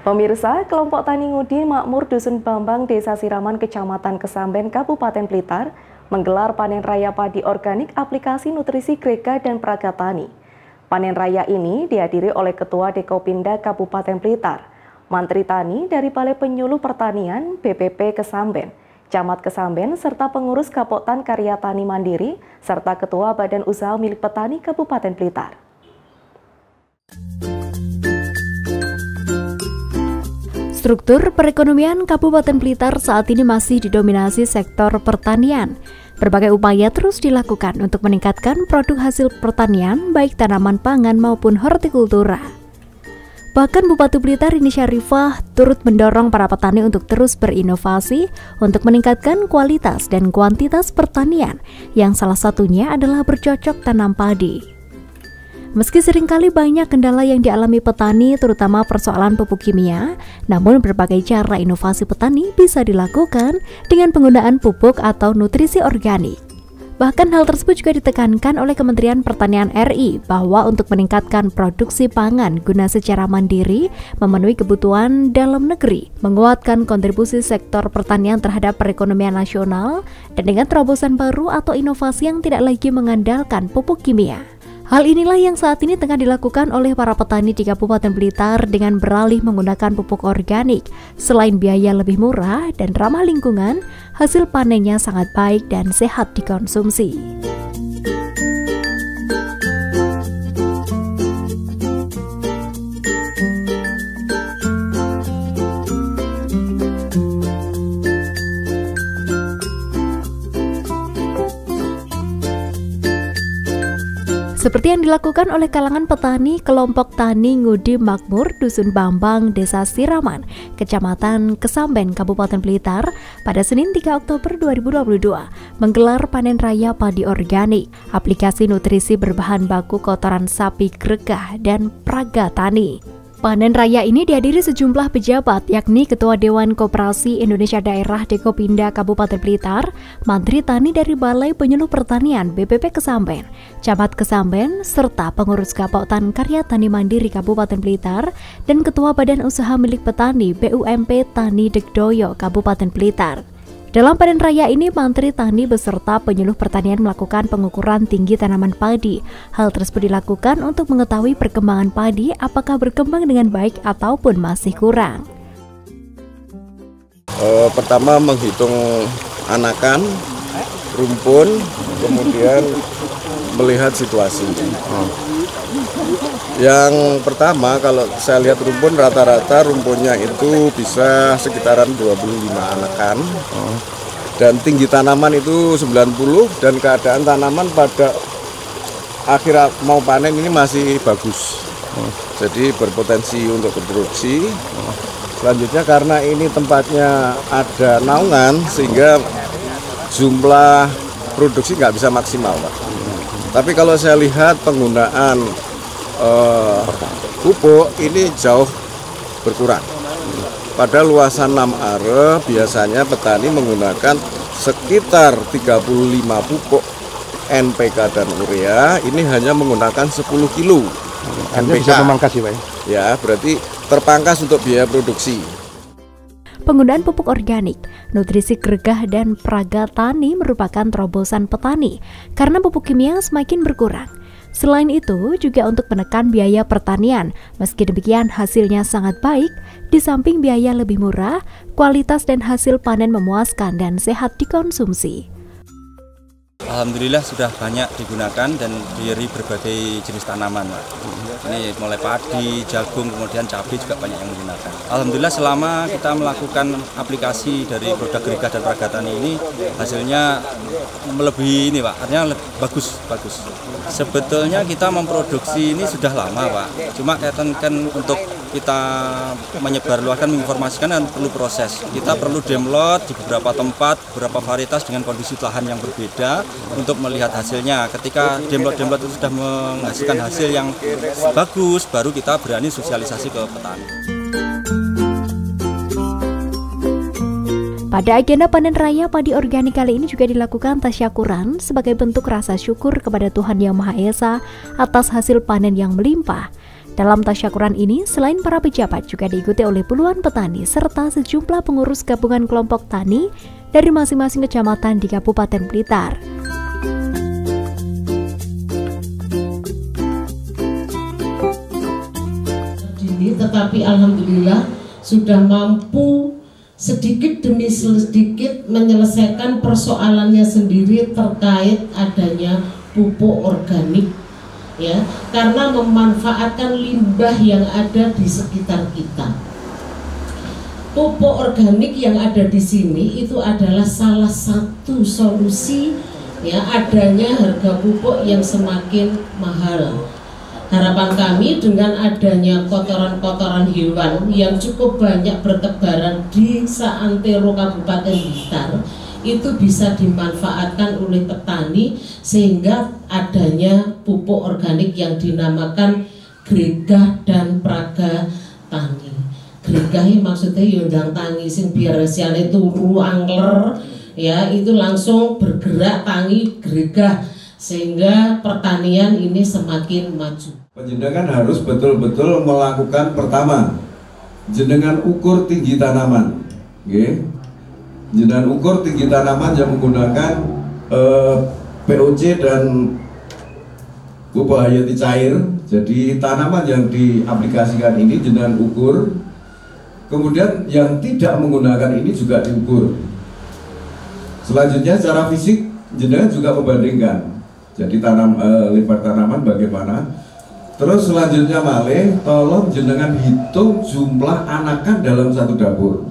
Pemirsa, kelompok Tani Ngudi Makmur Dusun Bambang, Desa Siraman, Kecamatan Kesamben, Kabupaten Blitar, menggelar panen raya padi organik aplikasi nutrisi Grega dan Praga Tani. Panen raya ini dihadiri oleh Ketua Dekopinda Kabupaten Blitar, Mantri Tani dari Balai Penyuluh Pertanian BPP Kesamben, Camat Kesamben, serta pengurus Gapoktan Karya Tani Mandiri, serta Ketua Badan Usaha Milik Petani Kabupaten Blitar. Struktur perekonomian Kabupaten Blitar saat ini masih didominasi sektor pertanian. Berbagai upaya terus dilakukan untuk meningkatkan produk hasil pertanian, baik tanaman pangan maupun hortikultura. Bahkan Bupati Blitar Rini Syarifah turut mendorong para petani untuk terus berinovasi untuk meningkatkan kualitas dan kuantitas pertanian, yang salah satunya adalah bercocok tanam padi. Meski seringkali banyak kendala yang dialami petani, terutama persoalan pupuk kimia, namun berbagai cara inovasi petani bisa dilakukan dengan penggunaan pupuk atau nutrisi organik. Bahkan hal tersebut juga ditekankan oleh Kementerian Pertanian RI bahwa untuk meningkatkan produksi pangan guna secara mandiri, memenuhi kebutuhan dalam negeri, menguatkan kontribusi sektor pertanian terhadap perekonomian nasional, dan dengan terobosan baru atau inovasi yang tidak lagi mengandalkan pupuk kimia. Hal inilah yang saat ini tengah dilakukan oleh para petani di Kabupaten Blitar dengan beralih menggunakan pupuk organik. Selain biaya lebih murah dan ramah lingkungan, hasil panennya sangat baik dan sehat dikonsumsi. Seperti yang dilakukan oleh kalangan petani kelompok Tani Ngudi Makmur Dusun Bambang, Desa Siraman, Kecamatan Kesamben, Kabupaten Blitar pada Senin 3 Oktober 2022 menggelar panen raya padi organik, aplikasi nutrisi berbahan baku kotoran sapi Grega dan Praga Tani. Panen raya ini dihadiri sejumlah pejabat, yakni Ketua Dewan Koperasi Indonesia Daerah Dekopinda Kabupaten Blitar, Mantri Tani dari Balai Penyuluh Pertanian BPP Kesamben, Camat Kesamben, serta pengurus Gapoktan Karya Tani Mandiri Kabupaten Blitar, dan Ketua Badan Usaha Milik Petani BUMP Tani Degdoyo Kabupaten Blitar. Dalam panen raya ini, Mantri Tani beserta penyuluh pertanian melakukan pengukuran tinggi tanaman padi. Hal tersebut dilakukan untuk mengetahui perkembangan padi apakah berkembang dengan baik ataupun masih kurang. Pertama menghitung anakan, rumpun, kemudian melihat situasi. Yang pertama, kalau saya lihat rumpun, rata-rata rumpunnya itu bisa sekitaran 25 anakan. Dan tinggi tanaman itu 90, dan keadaan tanaman pada akhir mau panen ini masih bagus. Jadi berpotensi untuk berproduksi. Selanjutnya karena ini tempatnya ada naungan sehingga jumlah produksi nggak bisa maksimal, Pak. Tapi kalau saya lihat penggunaan pupuk ini jauh berkurang. Pada luasan 6 are biasanya petani menggunakan sekitar 35 pupuk NPK dan urea, ini hanya menggunakan 10 kilo NPK. Bisa memangkas ya, Pak? Ya, berarti terpangkas untuk biaya produksi. Penggunaan pupuk organik, nutrisi Grega dan Praga Tani merupakan terobosan petani karena pupuk kimia semakin berkurang. Selain itu, juga untuk menekan biaya pertanian. Meski demikian, hasilnya sangat baik. Di samping biaya lebih murah, kualitas dan hasil panen memuaskan dan sehat dikonsumsi. Alhamdulillah sudah banyak digunakan dan dari berbagai jenis tanaman, Pak. Ini mulai padi, jagung, kemudian cabai juga banyak yang menggunakan. Alhamdulillah selama kita melakukan aplikasi dari produk Grega dan Praga Tani ini, hasilnya melebihi ini, Pak. Artinya bagus. Sebetulnya kita memproduksi ini sudah lama, Pak. Cuma kan untuk kita menyebarluaskan, menginformasikan dan perlu proses. Kita perlu download di beberapa tempat, beberapa varietas dengan kondisi lahan yang berbeda untuk melihat hasilnya. Ketika download itu sudah menghasilkan hasil yang bagus, baru kita berani sosialisasi ke petani. Pada agenda panen raya padi organik kali ini juga dilakukan tasyakuran sebagai bentuk rasa syukur kepada Tuhan Yang Maha Esa atas hasil panen yang melimpah. Dalam tasyakuran ini, selain para pejabat juga diikuti oleh puluhan petani serta sejumlah pengurus gabungan kelompok tani dari masing-masing kecamatan di Kabupaten Blitar. Tetapi alhamdulillah sudah mampu sedikit demi sedikit menyelesaikan persoalannya sendiri terkait adanya pupuk organik, ya, karena memanfaatkan limbah yang ada di sekitar kita. Pupuk organik yang ada di sini itu adalah salah satu solusi, ya, adanya harga pupuk yang semakin mahal. Harapan kami dengan adanya kotoran-kotoran hewan yang cukup banyak bertebaran di seantero Kabupaten Blitar itu bisa dimanfaatkan oleh petani sehingga adanya pupuk organik yang dinamakan Gregah dan Praga Tani. Gregah ini maksudnya yondang tangi sing biar siane turu angler, ya, itu langsung bergerak tangi Gregah sehingga pertanian ini semakin maju. Penjenengan harus betul-betul melakukan pertama, jenengan ukur tinggi tanaman, okay? Jenengan ukur tinggi tanaman yang menggunakan POC dan pupuk hayati cair. Jadi tanaman yang diaplikasikan ini jenengan ukur, kemudian yang tidak menggunakan ini juga diukur. Selanjutnya secara fisik jenengan juga membandingkan. Jadi lebar tanaman bagaimana. Terus selanjutnya malih, tolong jenengan hitung jumlah anakan dalam satu dapur,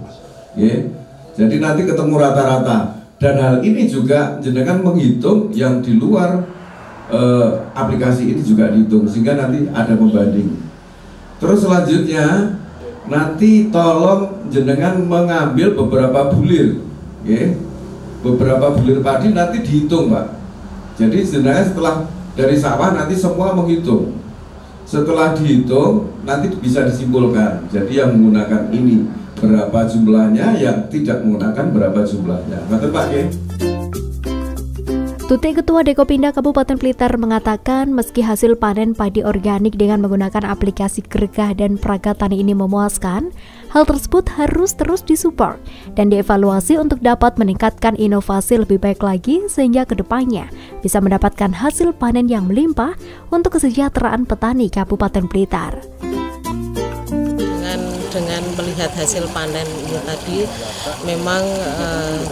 ya. Jadi nanti ketemu rata-rata. Dan hal ini juga jenengan menghitung yang di luar aplikasi ini juga dihitung, sehingga nanti ada pembanding. Terus selanjutnya nanti tolong jenengan mengambil beberapa bulir, ya. Beberapa bulir padi nanti dihitung, Pak. Jadi jenengan setelah dari sawah nanti semua menghitung. Setelah dihitung nanti bisa disimpulkan. Jadi yang menggunakan ini berapa jumlahnya, yang tidak menggunakan berapa jumlahnya. Betul, Pak, ya? Tuti Ketua Dekopinda Kabupaten Blitar mengatakan meski hasil panen padi organik dengan menggunakan aplikasi Gregah dan Praga Tani ini memuaskan, hal tersebut harus terus disupport dan dievaluasi untuk dapat meningkatkan inovasi lebih baik lagi sehingga kedepannya bisa mendapatkan hasil panen yang melimpah untuk kesejahteraan petani Kabupaten Blitar. Dengan melihat hasil panen ini tadi memang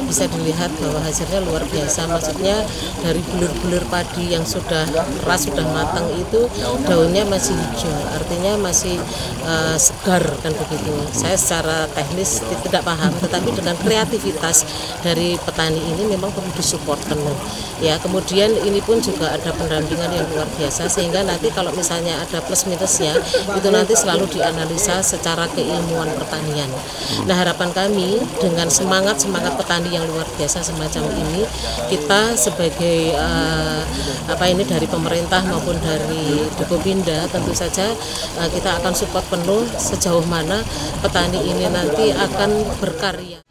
bisa dilihat bahwa hasilnya luar biasa. Maksudnya dari bulir-bulir padi yang sudah keras, sudah matang itu daunnya masih hijau, artinya masih segar kan begitu. Saya secara teknis tidak paham, tetapi dengan kreativitas dari petani ini memang perlu disupport penuh. Ya, kemudian ini pun juga ada pendampingan yang luar biasa sehingga nanti kalau misalnya ada plus minusnya itu nanti selalu dianalisa secara keilmuan pertanian. Nah, harapan kami dengan semangat petani yang luar biasa semacam ini, kita sebagai dari pemerintah maupun dari Dekopinda tentu saja kita akan support penuh sejauh mana petani ini nanti akan berkarya.